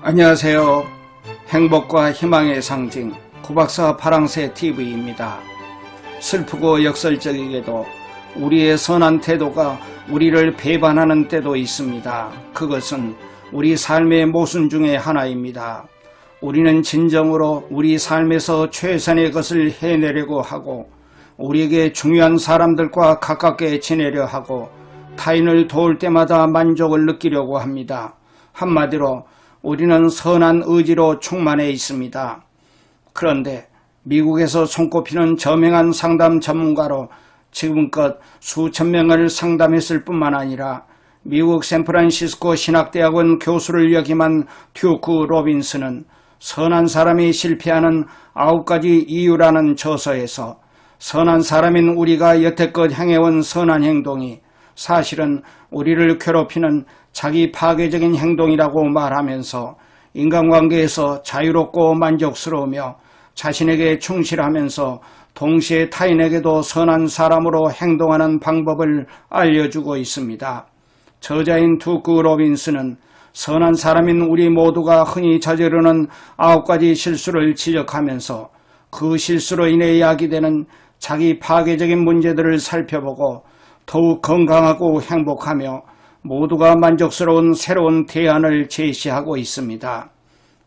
안녕하세요. 행복과 희망의 상징 구박사 파랑새 TV입니다. 슬프고 역설적이게도 우리의 선한 태도가 우리를 배반하는 때도 있습니다. 그것은 우리 삶의 모순 중에 하나입니다. 우리는 진정으로 우리 삶에서 최선의 것을 해내려고 하고 우리에게 중요한 사람들과 가깝게 지내려 하고 타인을 도울 때마다 만족을 느끼려고 합니다. 한마디로 우리는 선한 의지로 충만해 있습니다. 그런데 미국에서 손꼽히는 저명한 상담 전문가로 지금껏 수천 명을 상담했을 뿐만 아니라 미국 샌프란시스코 신학대학원 교수를 역임한 듀크 로빈슨은 선한 사람이 실패하는 9가지 이유라는 저서에서 선한 사람인 우리가 여태껏 행해온 선한 행동이 사실은 우리를 괴롭히는 자기 파괴적인 행동이라고 말하면서 인간관계에서 자유롭고 만족스러우며 자신에게 충실하면서 동시에 타인에게도 선한 사람으로 행동하는 방법을 알려주고 있습니다. 저자인 듀크 로빈슨은 선한 사람인 우리 모두가 흔히 저지르는 9가지 실수를 지적하면서 그 실수로 인해 야기되는 자기 파괴적인 문제들을 살펴보고 더욱 건강하고 행복하며 모두가 만족스러운 새로운 대안을 제시하고 있습니다.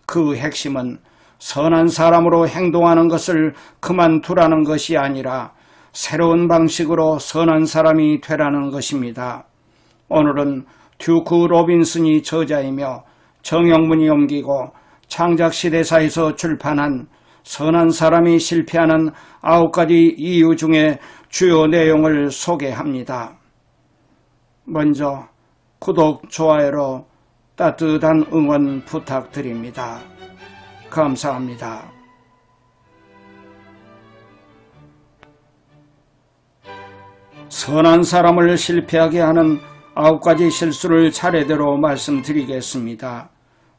그 핵심은 선한 사람으로 행동하는 것을 그만두라는 것이 아니라 새로운 방식으로 선한 사람이 되라는 것입니다. 오늘은 듀크 로빈슨이 저자이며 정영문이 옮기고 창작시대사에서 출판한 선한 사람이 실패하는 9가지 이유 중에 주요 내용을 소개합니다. 먼저 구독, 좋아요로 따뜻한 응원 부탁드립니다. 감사합니다. 선한 사람을 실패하게 하는 9가지 실수를 차례대로 말씀드리겠습니다.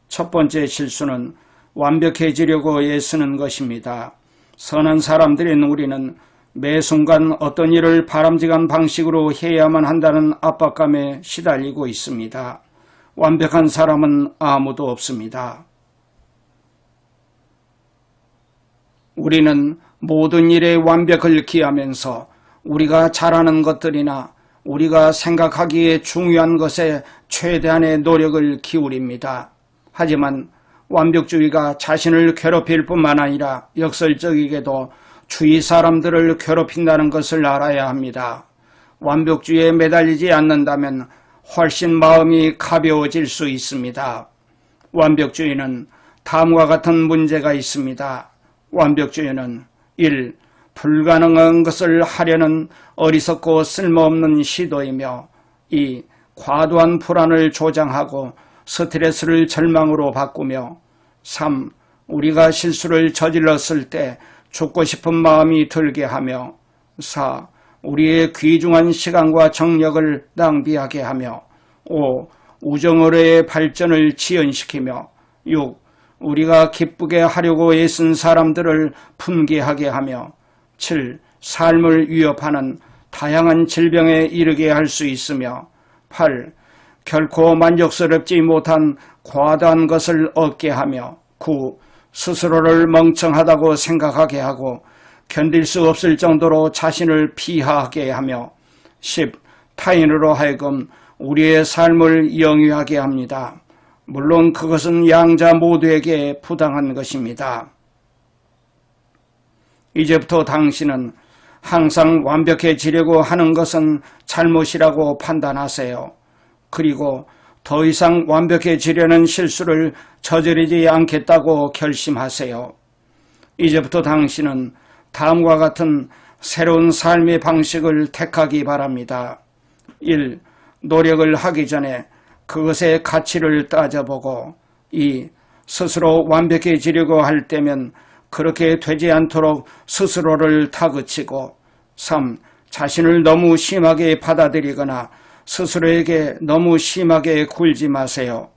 첫 번째 실수는 완벽해지려고 애쓰는 것입니다. 선한 사람들인 우리는 매 순간 어떤 일을 바람직한 방식으로 해야만 한다는 압박감에 시달리고 있습니다. 완벽한 사람은 아무도 없습니다. 우리는 모든 일에 완벽을 기하면서 우리가 잘하는 것들이나 우리가 생각하기에 중요한 것에 최대한의 노력을 기울입니다. 하지만 완벽주의가 자신을 괴롭힐 뿐만 아니라 역설적이게도 주위 사람들을 괴롭힌다는 것을 알아야 합니다. 완벽주의에 매달리지 않는다면 훨씬 마음이 가벼워질 수 있습니다. 완벽주의는 다음과 같은 문제가 있습니다. 완벽주의는 1. 불가능한 것을 하려는 어리석고 쓸모없는 시도이며 2. 과도한 불안을 조장하고 스트레스를 절망으로 바꾸며 3. 우리가 실수를 저질렀을 때 죽고 싶은 마음이 들게 하며 4. 우리의 귀중한 시간과 정력을 낭비하게 하며 5. 우정으로의 발전을 지연시키며 6. 우리가 기쁘게 하려고 애쓴 사람들을 분개하게 하며 7. 삶을 위협하는 다양한 질병에 이르게 할 수 있으며 8. 결코 만족스럽지 못한 과다한 것을 얻게 하며 9. 스스로를 멍청하다고 생각하게 하고 견딜 수 없을 정도로 자신을 비하하게 하며 10. 타인으로 하여금 우리의 삶을 영위하게 합니다. 물론 그것은 양자 모두에게 부당한 것입니다. 이제부터 당신은 항상 완벽해지려고 하는 것은 잘못이라고 판단하세요. 그리고 더 이상 완벽해지려는 실수를 저지르지 않겠다고 결심하세요. 이제부터 당신은 다음과 같은 새로운 삶의 방식을 택하기 바랍니다. 1. 노력을 하기 전에 그것의 가치를 따져보고 2. 스스로 완벽해지려고 할 때면 그렇게 되지 않도록 스스로를 다그치고 3. 자신을 너무 심하게 받아들이거나 스스로에게 너무 심하게 굴지 마세요.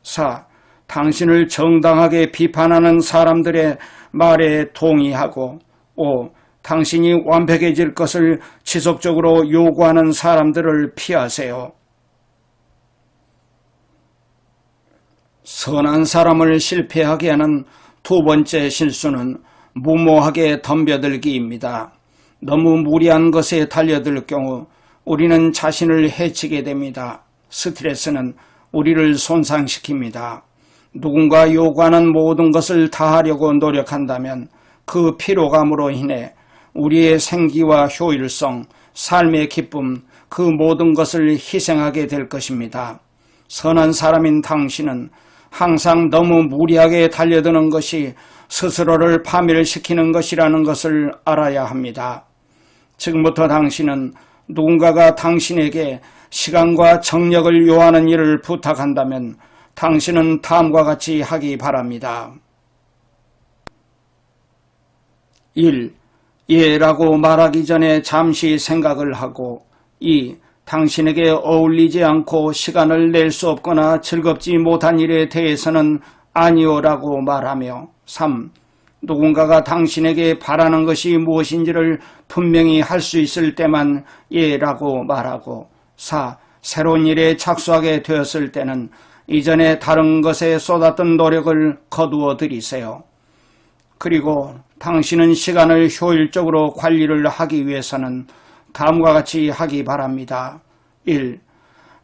4. 당신을 정당하게 비판하는 사람들의 말에 동의하고 5. 당신이 완벽해질 것을 지속적으로 요구하는 사람들을 피하세요. 선한 사람을 실패하게 하는 두 번째 실수는 무모하게 덤벼들기입니다. 너무 무리한 것에 달려들 경우 우리는 자신을 해치게 됩니다. 스트레스는 우리를 손상시킵니다. 누군가 요구하는 모든 것을 다 하려고 노력한다면 그 피로감으로 인해 우리의 생기와 효율성, 삶의 기쁨, 그 모든 것을 희생하게 될 것입니다. 선한 사람인 당신은 항상 너무 무리하게 달려드는 것이 스스로를 파멸시키는 것이라는 것을 알아야 합니다. 지금부터 당신은 누군가가 당신에게 시간과 정력을 요하는 일을 부탁한다면 당신은 다음과 같이 하기 바랍니다. 1. 예라고 말하기 전에 잠시 생각을 하고 2. 당신에게 어울리지 않고 시간을 낼 수 없거나 즐겁지 못한 일에 대해서는 아니오라고 말하며 3. 누군가가 당신에게 바라는 것이 무엇인지를 분명히 할 수 있을 때만 예라고 말하고 4. 새로운 일에 착수하게 되었을 때는 이전에 다른 것에 쏟았던 노력을 거두어 들이세요. 그리고 당신은 시간을 효율적으로 관리를 하기 위해서는 다음과 같이 하기 바랍니다. 1.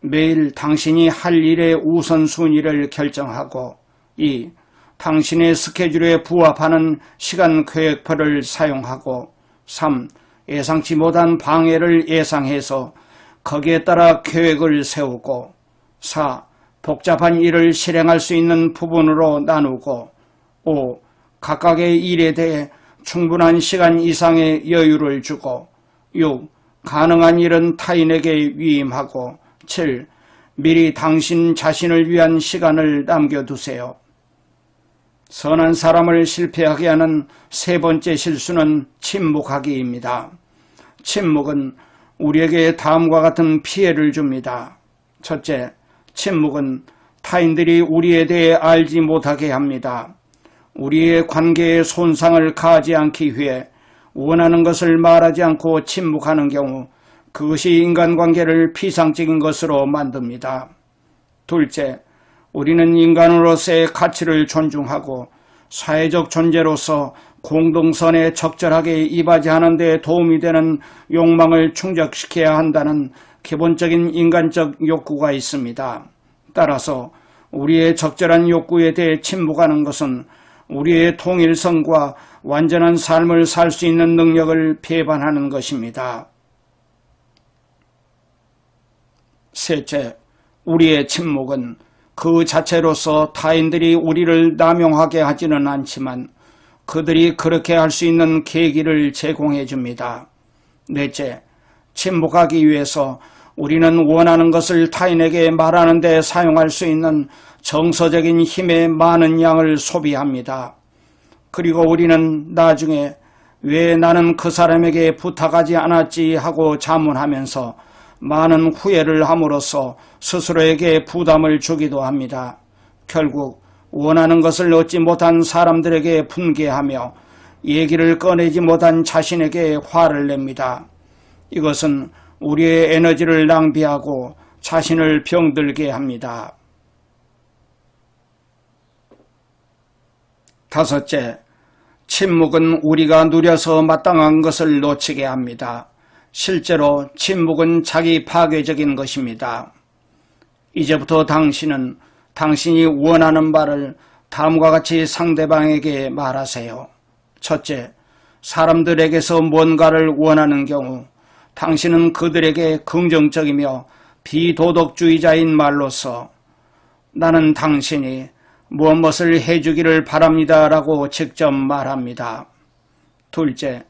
매일 당신이 할 일의 우선순위를 결정하고 2. 당신의 스케줄에 부합하는 시간 계획표를 사용하고 3. 예상치 못한 방해를 예상해서 거기에 따라 계획을 세우고 4. 복잡한 일을 실행할 수 있는 부분으로 나누고 5. 각각의 일에 대해 충분한 시간 이상의 여유를 주고 6. 가능한 일은 타인에게 위임하고 7. 미리 당신 자신을 위한 시간을 남겨두세요. 선한 사람을 실패하게 하는 세 번째 실수는 침묵하기입니다. 침묵은 우리에게 다음과 같은 피해를 줍니다. 첫째, 침묵은 타인들이 우리에 대해 알지 못하게 합니다. 우리의 관계에 손상을 가하지 않기 위해 원하는 것을 말하지 않고 침묵하는 경우 그것이 인간관계를 피상적인 것으로 만듭니다. 둘째, 우리는 인간으로서의 가치를 존중하고 사회적 존재로서 공동선에 적절하게 이바지하는 데 도움이 되는 욕망을 충족시켜야 한다는 기본적인 인간적 욕구가 있습니다. 따라서 우리의 적절한 욕구에 대해 침묵하는 것은 우리의 통일성과 완전한 삶을 살 수 있는 능력을 배반하는 것입니다. 셋째, 우리의 침묵은 그 자체로서 타인들이 우리를 남용하게 하지는 않지만 그들이 그렇게 할 수 있는 계기를 제공해 줍니다. 넷째, 침묵하기 위해서 우리는 원하는 것을 타인에게 말하는 데 사용할 수 있는 정서적인 힘의 많은 양을 소비합니다. 그리고 우리는 나중에 왜 나는 그 사람에게 부탁하지 않았지 하고 자문하면서 많은 후회를 함으로써 스스로에게 부담을 주기도 합니다. 결국 원하는 것을 얻지 못한 사람들에게 분개하며 얘기를 꺼내지 못한 자신에게 화를 냅니다. 이것은 우리의 에너지를 낭비하고 자신을 병들게 합니다. 다섯째, 침묵은 우리가 누려서 마땅한 것을 놓치게 합니다. 실제로 침묵은 자기 파괴적인 것입니다. 이제부터 당신은 당신이 원하는 바를 다음과 같이 상대방에게 말하세요. 첫째, 사람들에게서 뭔가를 원하는 경우 당신은 그들에게 긍정적이며 비도덕주의자인 말로서 나는 당신이 무엇을 해주기를 바랍니다 라고 직접 말합니다. 둘째,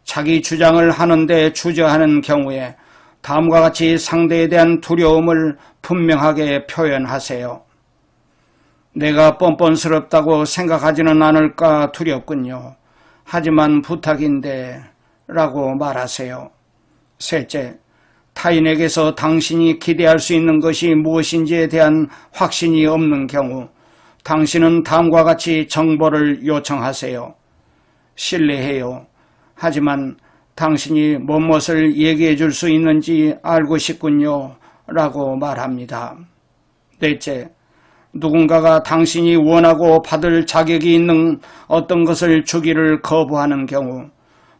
자기 주장을 하는데 주저하는 경우에 다음과 같이 상대에 대한 두려움을 분명하게 표현하세요. 내가 뻔뻔스럽다고 생각하지는 않을까 두렵군요. 하지만 부탁인데 라고 말하세요. 셋째, 타인에게서 당신이 기대할 수 있는 것이 무엇인지에 대한 확신이 없는 경우 당신은 다음과 같이 정보를 요청하세요. 신뢰해요. 하지만 당신이 무엇을 얘기해 줄 수 있는지 알고 싶군요 라고 말합니다. 넷째, 누군가가 당신이 원하고 받을 자격이 있는 어떤 것을 주기를 거부하는 경우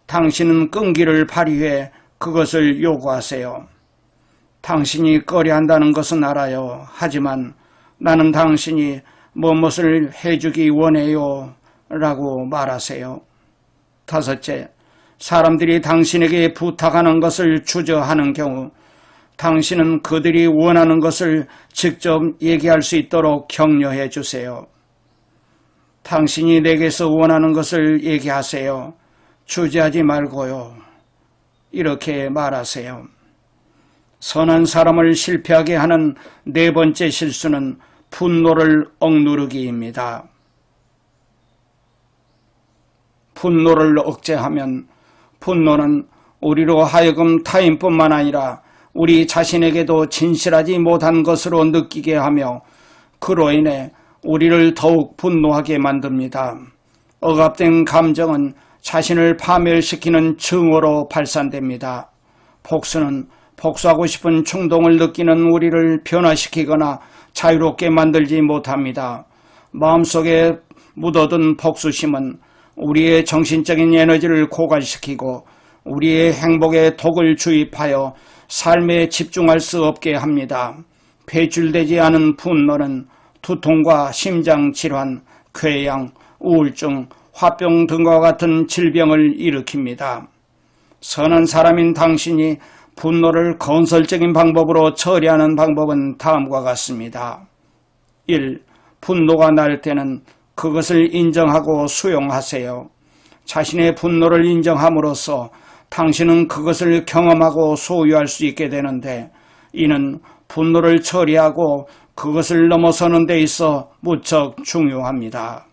당신은 끈기를 발휘해 그것을 요구하세요. 당신이 꺼려한다는 것은 알아요. 하지만 나는 당신이 무엇을 해주기 원해요 라고 말하세요. 다섯째, 사람들이 당신에게 부탁하는 것을 주저하는 경우 당신은 그들이 원하는 것을 직접 얘기할 수 있도록 격려해 주세요. 당신이 내게서 원하는 것을 얘기하세요. 주저하지 말고요. 이렇게 말하세요. 선한 사람을 실패하게 하는 네 번째 실수는 분노를 억누르기입니다. 분노를 억제하면 분노는 우리로 하여금 타인뿐만 아니라 우리 자신에게도 진실하지 못한 것으로 느끼게 하며 그로 인해 우리를 더욱 분노하게 만듭니다. 억압된 감정은 자신을 파멸시키는 증오로 발산됩니다. 복수는 복수하고 싶은 충동을 느끼는 우리를 변화시키거나 자유롭게 만들지 못합니다. 마음속에 묻어둔 복수심은 우리의 정신적인 에너지를 고갈시키고 우리의 행복에 독을 주입하여 삶에 집중할 수 없게 합니다. 배출되지 않은 분노는 두통과 심장질환, 궤양, 우울증, 화병 등과 같은 질병을 일으킵니다. 선한 사람인 당신이 분노를 건설적인 방법으로 처리하는 방법은 다음과 같습니다. 1. 분노가 날 때는 그것을 인정하고 수용하세요. 자신의 분노를 인정함으로써 당신은 그것을 경험하고 소유할 수 있게 되는데 이는 분노를 처리하고 그것을 넘어서는 데 있어 무척 중요합니다.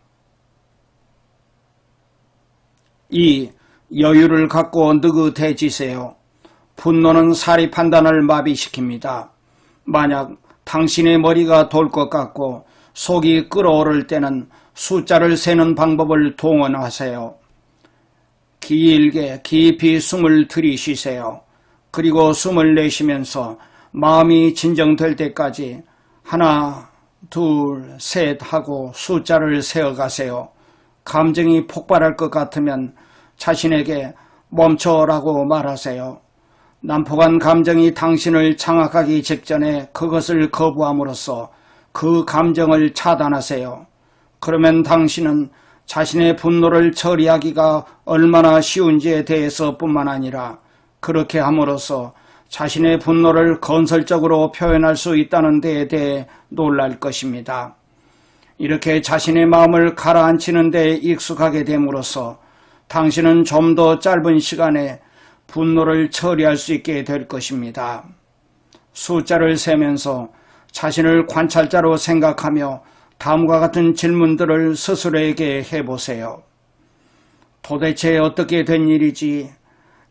2. 여유를 갖고 느긋해지세요. 분노는 사리 판단을 마비시킵니다. 만약 당신의 머리가 돌 것 같고 속이 끓어오를 때는 숫자를 세는 방법을 동원하세요. 길게 깊이 숨을 들이쉬세요. 그리고 숨을 내쉬면서 마음이 진정될 때까지 하나, 둘, 셋 하고 숫자를 세어가세요. 감정이 폭발할 것 같으면 자신에게 멈춰라고 말하세요. 난폭한 감정이 당신을 장악하기 직전에 그것을 거부함으로써 그 감정을 차단하세요. 그러면 당신은 자신의 분노를 처리하기가 얼마나 쉬운지에 대해서 뿐만 아니라 그렇게 함으로써 자신의 분노를 건설적으로 표현할 수 있다는 데에 대해 놀랄 것입니다. 이렇게 자신의 마음을 가라앉히는 데 익숙하게 됨으로써 당신은 좀 더 짧은 시간에 분노를 처리할 수 있게 될 것입니다. 숫자를 세면서 자신을 관찰자로 생각하며 다음과 같은 질문들을 스스로에게 해보세요. 도대체 어떻게 된 일이지?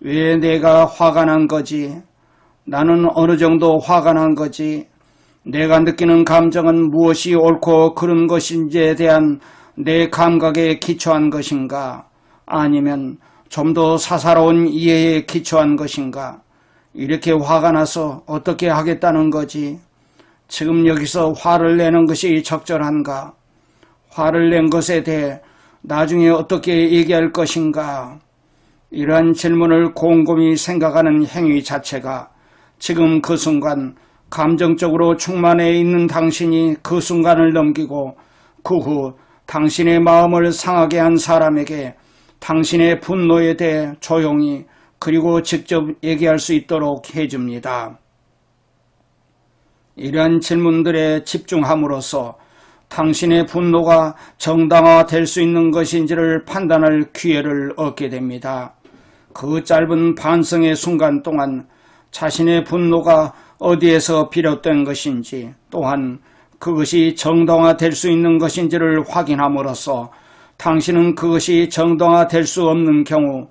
왜 내가 화가 난 거지? 나는 어느 정도 화가 난 거지? 내가 느끼는 감정은 무엇이 옳고 그른 것인지에 대한 내 감각에 기초한 것인가? 아니면 좀 더 사사로운 이해에 기초한 것인가? 이렇게 화가 나서 어떻게 하겠다는 거지? 지금 여기서 화를 내는 것이 적절한가? 화를 낸 것에 대해 나중에 어떻게 얘기할 것인가? 이러한 질문을 곰곰이 생각하는 행위 자체가 지금 그 순간 감정적으로 충만해 있는 당신이 그 순간을 넘기고 그 후 당신의 마음을 상하게 한 사람에게 당신의 분노에 대해 조용히 그리고 직접 얘기할 수 있도록 해줍니다. 이러한 질문들에 집중함으로써 당신의 분노가 정당화될 수 있는 것인지를 판단할 기회를 얻게 됩니다. 그 짧은 반성의 순간 동안 자신의 분노가 어디에서 비롯된 것인지 또한 그것이 정당화될 수 있는 것인지를 확인함으로써 당신은 그것이 정당화될 수 없는 경우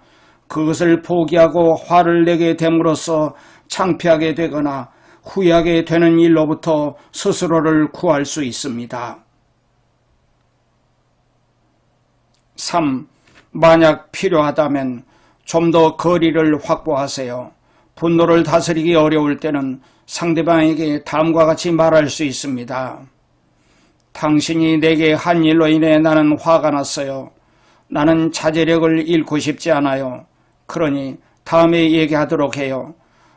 그것을 포기하고 화를 내게 됨으로써 창피하게 되거나 후회하게 되는 일로부터 스스로를 구할 수 있습니다. 3. 만약 필요하다면 좀 더 거리를 확보하세요. 분노를 다스리기 어려울 때는 상대방에게 다음과 같이 말할 수 있습니다. 당신이 내게 한 일로 인해 나는 화가 났어요. 나는 자제력을 잃고 싶지 않아요. 그러니 다음에 얘기하도록 해요.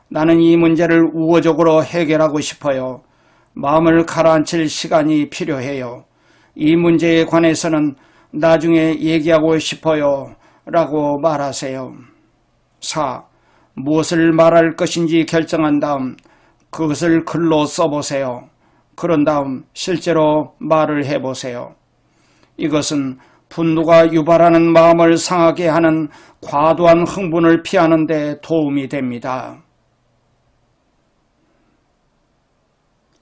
나는 이 문제를 우호적으로 해결하고 싶어요. 마음을 가라앉힐 시간이 필요해요. 이 문제에 관해서는 나중에 얘기하고 싶어요. 라고 말하세요. 4. 무엇을 말할 것인지 결정한 다음 그것을 글로 써보세요. 그런 다음 실제로 말을 해보세요. 이것은 분노가 유발하는 마음을 상하게 하는 과도한 흥분을 피하는 데 도움이 됩니다.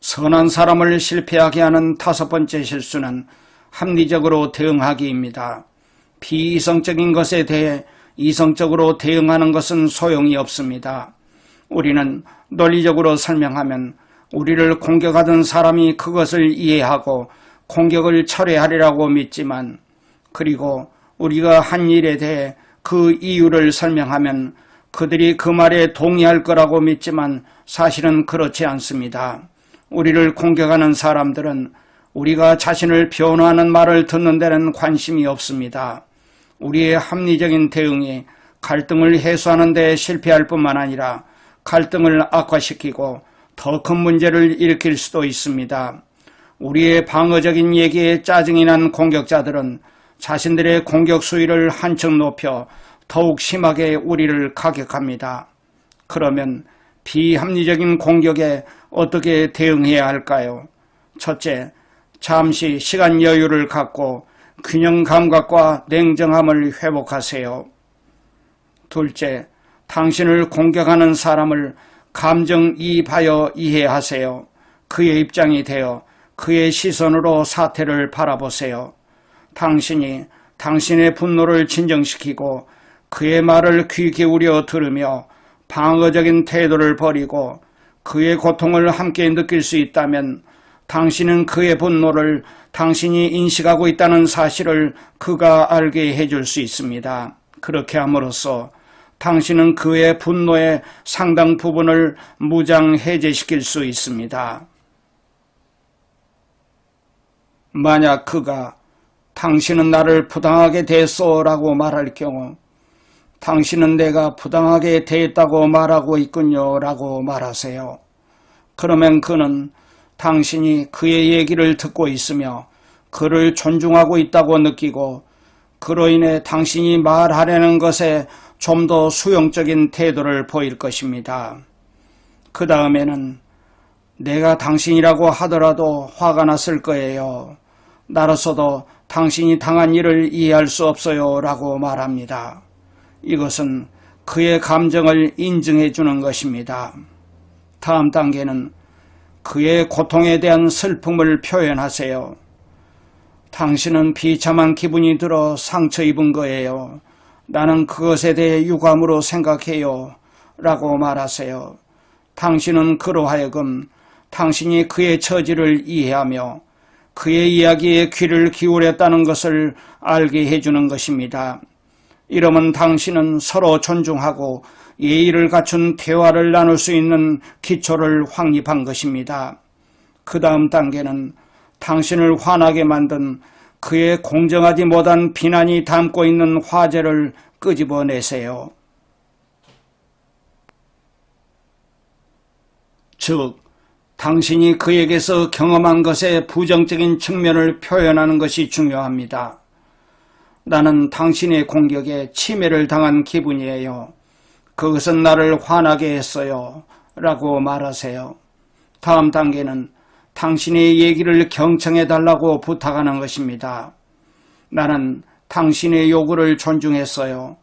선한 사람을 실패하게 하는 5번째 실수는 합리적으로 대응하기입니다. 비이성적인 것에 대해 이성적으로 대응하는 것은 소용이 없습니다. 우리는 논리적으로 설명하면 우리를 공격하던 사람이 그것을 이해하고 공격을 철회하리라고 믿지만, 그리고 우리가 한 일에 대해 그 이유를 설명하면 그들이 그 말에 동의할 거라고 믿지만 사실은 그렇지 않습니다. 우리를 공격하는 사람들은 우리가 자신을 변호하는 말을 듣는 데는 관심이 없습니다. 우리의 합리적인 대응이 갈등을 해소하는 데 실패할 뿐만 아니라 갈등을 악화시키고 더 큰 문제를 일으킬 수도 있습니다. 우리의 방어적인 얘기에 짜증이 난 공격자들은 자신들의 공격 수위를 한층 높여 더욱 심하게 우리를 가격합니다. 그러면 비합리적인 공격에 어떻게 대응해야 할까요? 첫째, 잠시 시간 여유를 갖고 균형 감각과 냉정함을 회복하세요. 둘째, 당신을 공격하는 사람을 감정이입하여 이해하세요. 그의 입장이 되어 그의 시선으로 사태를 바라보세요. 당신이 당신의 분노를 진정시키고 그의 말을 귀 기울여 들으며 방어적인 태도를 버리고 그의 고통을 함께 느낄 수 있다면 당신은 그의 분노를 당신이 인식하고 있다는 사실을 그가 알게 해줄 수 있습니다. 그렇게 함으로써 당신은 그의 분노의 상당 부분을 무장해제시킬 수 있습니다. 만약 그가 당신은 나를 부당하게 대했소라고 말할 경우 당신은 내가 부당하게 대했다고 말하고 있군요 라고 말하세요. 그러면 그는 당신이 그의 얘기를 듣고 있으며 그를 존중하고 있다고 느끼고 그로 인해 당신이 말하려는 것에 좀 더 수용적인 태도를 보일 것입니다. 그 다음에는 내가 당신이라고 하더라도 화가 났을 거예요. 나로서도 당신이 당한 일을 이해할 수 없어요 라고 말합니다. 이것은 그의 감정을 인정해 주는 것입니다. 다음 단계는 그의 고통에 대한 슬픔을 표현하세요. 당신은 비참한 기분이 들어 상처 입은 거예요. 나는 그것에 대해 유감으로 생각해요 라고 말하세요. 당신은 그로 하여금 당신이 그의 처지를 이해하며 그의 이야기에 귀를 기울였다는 것을 알게 해주는 것입니다. 이러면 당신은 서로 존중하고 예의를 갖춘 대화를 나눌 수 있는 기초를 확립한 것입니다. 그 다음 단계는 당신을 화나게 만든 그의 공정하지 못한 비난이 담고 있는 화제를 끄집어내세요. 즉, 당신이 그에게서 경험한 것의 부정적인 측면을 표현하는 것이 중요합니다. 나는 당신의 공격에 침해를 당한 기분이에요. 그것은 나를 화나게 했어요. 라고 말하세요. 다음 단계는 당신의 얘기를 경청해달라고 부탁하는 것입니다. 나는 당신의 요구를 존중했어요.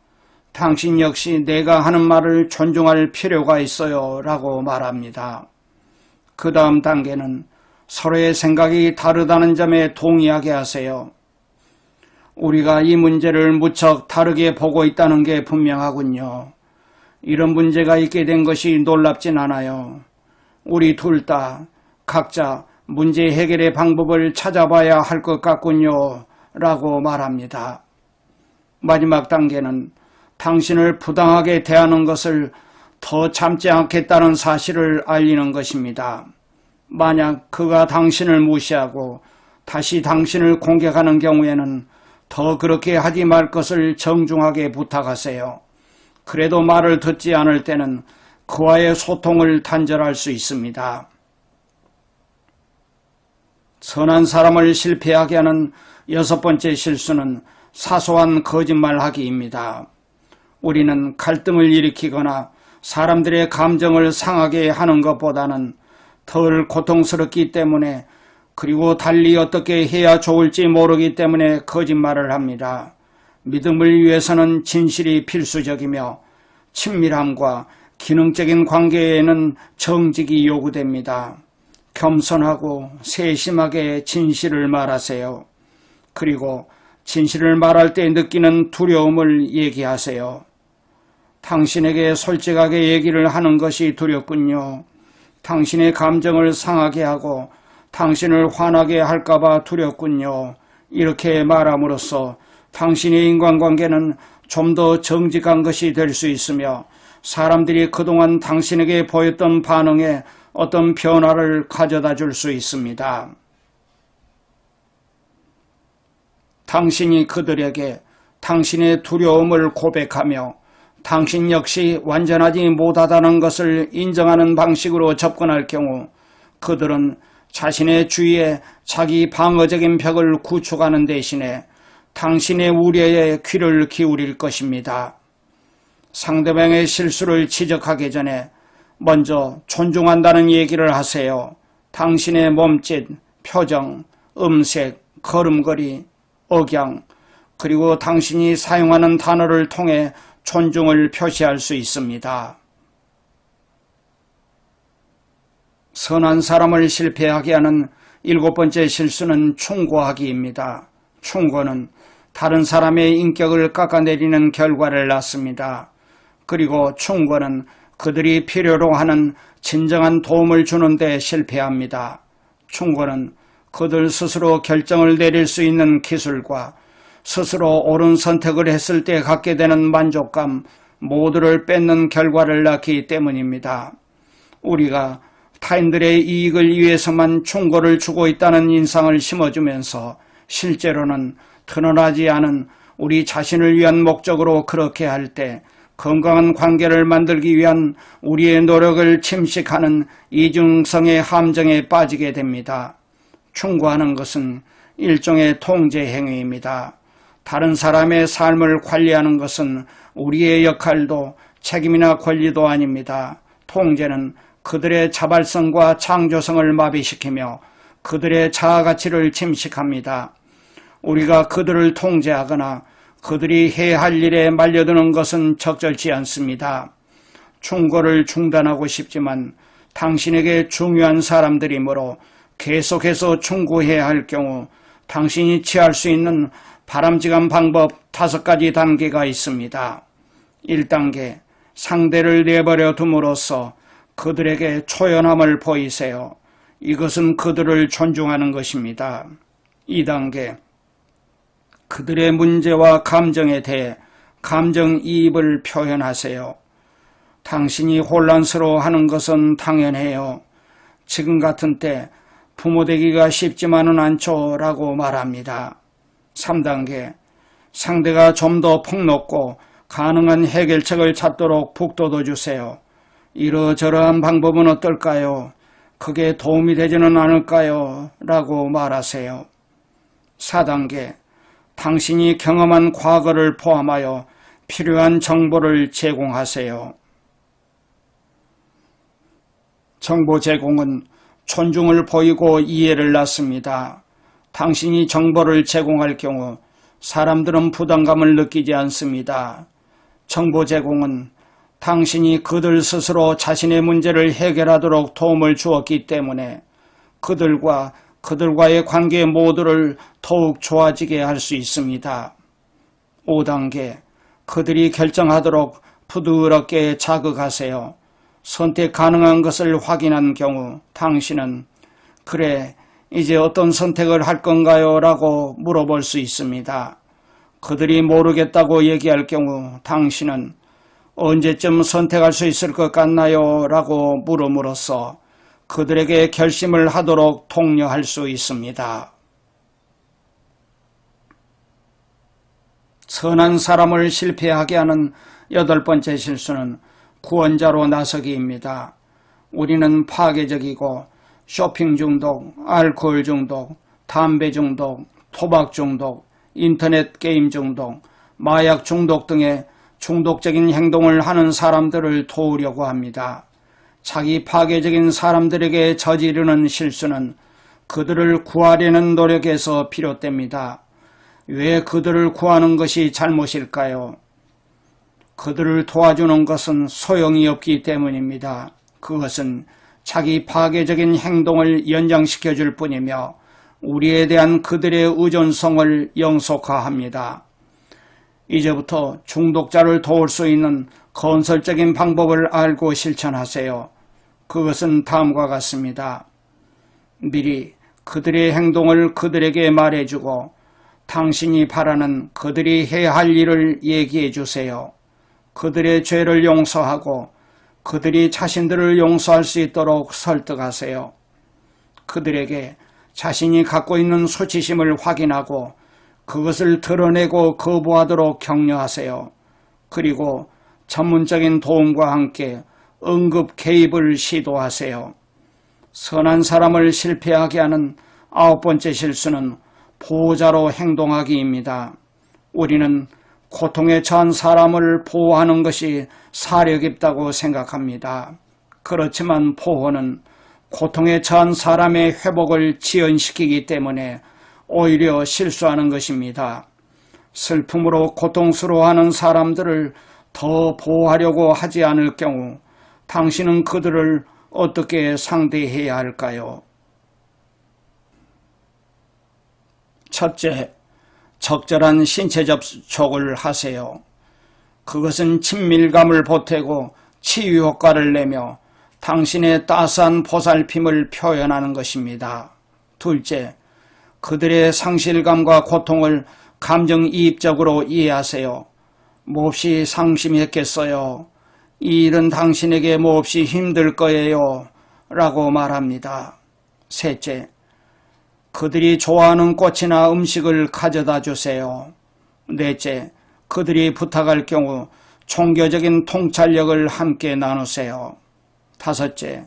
당신 역시 내가 하는 말을 존중할 필요가 있어요. 라고 말합니다. 그 다음 단계는 서로의 생각이 다르다는 점에 동의하게 하세요. 우리가 이 문제를 무척 다르게 보고 있다는 게 분명하군요. 이런 문제가 있게 된 것이 놀랍진 않아요. 우리 둘 다 각자 문제 해결의 방법을 찾아봐야 할 것 같군요 라고 말합니다. 마지막 단계는 당신을 부당하게 대하는 것을 더 참지 않겠다는 사실을 알리는 것입니다. 만약 그가 당신을 무시하고 다시 당신을 공격하는 경우에는 더 그렇게 하지 말 것을 정중하게 부탁하세요. 그래도 말을 듣지 않을 때는 그와의 소통을 단절할 수 있습니다. 선한 사람을 실패하게 하는 6번째 실수는 사소한 거짓말하기입니다. 우리는 갈등을 일으키거나 사람들의 감정을 상하게 하는 것보다는 덜 고통스럽기 때문에, 그리고 달리 어떻게 해야 좋을지 모르기 때문에 거짓말을 합니다. 믿음을 위해서는 진실이 필수적이며 친밀함과 기능적인 관계에는 정직이 요구됩니다. 겸손하고 세심하게 진실을 말하세요. 그리고 진실을 말할 때 느끼는 두려움을 얘기하세요. 당신에게 솔직하게 얘기를 하는 것이 두렵군요. 당신의 감정을 상하게 하고 당신을 화나게 할까봐 두렵군요. 이렇게 말함으로써 당신의 인간관계는 좀 더 정직한 것이 될 수 있으며, 사람들이 그동안 당신에게 보였던 반응에 어떤 변화를 가져다 줄 수 있습니다. 당신이 그들에게 당신의 두려움을 고백하며 당신 역시 완전하지 못하다는 것을 인정하는 방식으로 접근할 경우, 그들은 자신의 주위에 자기 방어적인 벽을 구축하는 대신에 당신의 우려에 귀를 기울일 것입니다. 상대방의 실수를 지적하기 전에 먼저 존중한다는 얘기를 하세요. 당신의 몸짓, 표정, 음색, 걸음걸이, 억양, 그리고 당신이 사용하는 단어를 통해 존중을 표시할 수 있습니다. 선한 사람을 실패하게 하는 7번째 실수는 충고하기입니다. 충고는 다른 사람의 인격을 깎아내리는 결과를 낳습니다. 그리고 충고는 그들이 필요로 하는 진정한 도움을 주는 데 실패합니다. 충고는 그들 스스로 결정을 내릴 수 있는 기술과 스스로 옳은 선택을 했을 때 갖게 되는 만족감 모두를 뺏는 결과를 낳기 때문입니다. 우리가 타인들의 이익을 위해서만 충고를 주고 있다는 인상을 심어주면서 실제로는 드러나지 않은 우리 자신을 위한 목적으로 그렇게 할 때 건강한 관계를 만들기 위한 우리의 노력을 침식하는 이중성의 함정에 빠지게 됩니다. 충고하는 것은 일종의 통제 행위입니다. 다른 사람의 삶을 관리하는 것은 우리의 역할도 책임이나 권리도 아닙니다. 통제는 그들의 자발성과 창조성을 마비시키며 그들의 자아가치를 침식합니다. 우리가 그들을 통제하거나 그들이 해야 할 일에 말려드는 것은 적절치 않습니다. 충고를 중단하고 싶지만 당신에게 중요한 사람들이므로 계속해서 충고해야 할 경우 당신이 취할 수 있는 바람직한 방법 5가지 단계가 있습니다. 1단계, 상대를 내버려 둠으로써 그들에게 초연함을 보이세요. 이것은 그들을 존중하는 것입니다. 2단계, 그들의 문제와 감정에 대해 감정이입을 표현하세요. 당신이 혼란스러워하는 것은 당연해요. 지금 같은 때 부모 되기가 쉽지만은 않죠 라고 말합니다. 3단계, 상대가 좀 더 폭넓고 가능한 해결책을 찾도록 북돋워 주세요. 이러저러한 방법은 어떨까요? 그게 도움이 되지는 않을까요? 라고 말하세요. 4단계, 당신이 경험한 과거를 포함하여 필요한 정보를 제공하세요. 정보 제공은 존중을 보이고 이해를 낳습니다. 당신이 정보를 제공할 경우 사람들은 부담감을 느끼지 않습니다. 정보 제공은 당신이 그들 스스로 자신의 문제를 해결하도록 도움을 주었기 때문에 그들과의 관계 모두를 더욱 좋아지게 할 수 있습니다. 5단계, 그들이 결정하도록 부드럽게 자극하세요. 선택 가능한 것을 확인한 경우 당신은 그래, 이제 어떤 선택을 할 건가요? 라고 물어볼 수 있습니다. 그들이 모르겠다고 얘기할 경우 당신은 언제쯤 선택할 수 있을 것 같나요? 라고 물음으로써 그들에게 결심을 하도록 독려할 수 있습니다. 선한 사람을 실패하게 하는 8번째 실수는 구원자로 나서기입니다. 우리는 파괴적이고 쇼핑 중독, 알코올 중독, 담배 중독, 토박 중독, 인터넷 게임 중독, 마약 중독 등의 중독적인 행동을 하는 사람들을 도우려고 합니다. 자기 파괴적인 사람들에게 저지르는 실수는 그들을 구하려는 노력에서 비롯됩니다. 왜 그들을 구하는 것이 잘못일까요? 그들을 도와주는 것은 소용이 없기 때문입니다. 그것은 자기 파괴적인 행동을 연장시켜 줄 뿐이며 우리에 대한 그들의 의존성을 영속화합니다. 이제부터 중독자를 도울 수 있는 건설적인 방법을 알고 실천하세요. 그것은 다음과 같습니다. 미리 그들의 행동을 그들에게 말해주고 당신이 바라는 그들이 해야 할 일을 얘기해 주세요. 그들의 죄를 용서하고 그들이 자신들을 용서할 수 있도록 설득하세요. 그들에게 자신이 갖고 있는 수치심을 확인하고 그것을 드러내고 거부하도록 격려하세요. 그리고 전문적인 도움과 함께 응급 개입을 시도하세요. 선한 사람을 실패하게 하는 9번째 실수는 보호자로 행동하기입니다. 우리는 고통에 처한 사람을 보호하는 것이 사려 깊다고 생각합니다. 그렇지만 보호는 고통에 처한 사람의 회복을 지연시키기 때문에 오히려 실수하는 것입니다. 슬픔으로 고통스러워하는 사람들을 더 보호하려고 하지 않을 경우 당신은 그들을 어떻게 상대해야 할까요? 첫째, 적절한 신체 접촉을 하세요. 그것은 친밀감을 보태고 치유 효과를 내며 당신의 따스한 보살핌을 표현하는 것입니다. 둘째, 그들의 상실감과 고통을 감정이입적으로 이해하세요. 몹시 상심했겠어요. 이 일은 당신에게 몹시 힘들 거예요. 라고 말합니다. 셋째, 그들이 좋아하는 꽃이나 음식을 가져다 주세요. 넷째, 그들이 부탁할 경우 종교적인 통찰력을 함께 나누세요. 다섯째,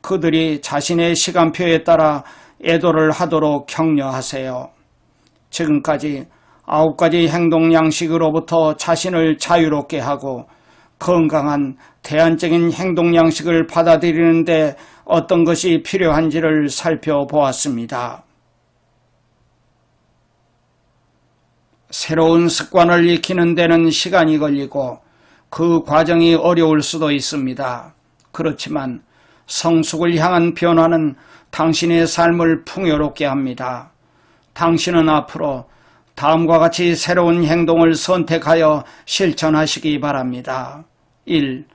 그들이 자신의 시간표에 따라 애도를 하도록 격려하세요. 지금까지 9가지 행동 양식으로부터 자신을 자유롭게 하고 건강한 대안적인 행동 양식을 받아들이는데 어떤 것이 필요한지를 살펴보았습니다. 새로운 습관을 익히는 데는 시간이 걸리고 그 과정이 어려울 수도 있습니다. 그렇지만 성숙을 향한 변화는 당신의 삶을 풍요롭게 합니다. 당신은 앞으로 다음과 같이 새로운 행동을 선택하여 실천하시기 바랍니다. 1.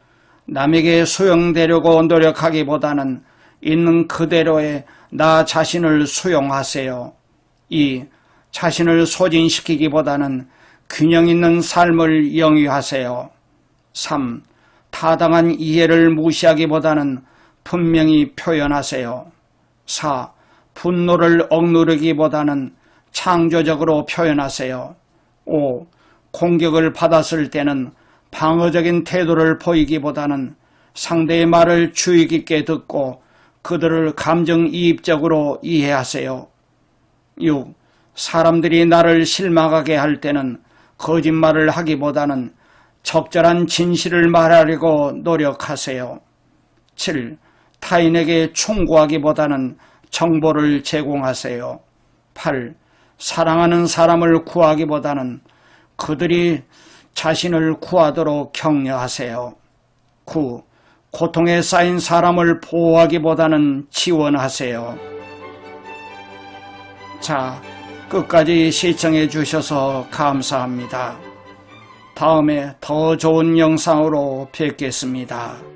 남에게 수용되려고 노력하기보다는 있는 그대로의 나 자신을 수용하세요. 2. 자신을 소진시키기보다는 균형 있는 삶을 영위하세요. 3. 타당한 이해를 무시하기보다는 분명히 표현하세요. 4. 분노를 억누르기보다는 창조적으로 표현하세요. 5. 공격을 받았을 때는 방어적인 태도를 보이기보다는 상대의 말을 주의 깊게 듣고 그들을 감정이입적으로 이해하세요. 6. 사람들이 나를 실망하게 할 때는 거짓말을 하기보다는 적절한 진실을 말하려고 노력하세요. 7. 타인에게 충고하기보다는 정보를 제공하세요. 8. 사랑하는 사람을 구하기보다는 그들이 자신을 구하도록 격려하세요. 9. 고통에 쌓인 사람을 보호하기보다는 지원하세요. 자, 끝까지 시청해 주셔서 감사합니다. 다음에 더 좋은 영상으로 뵙겠습니다.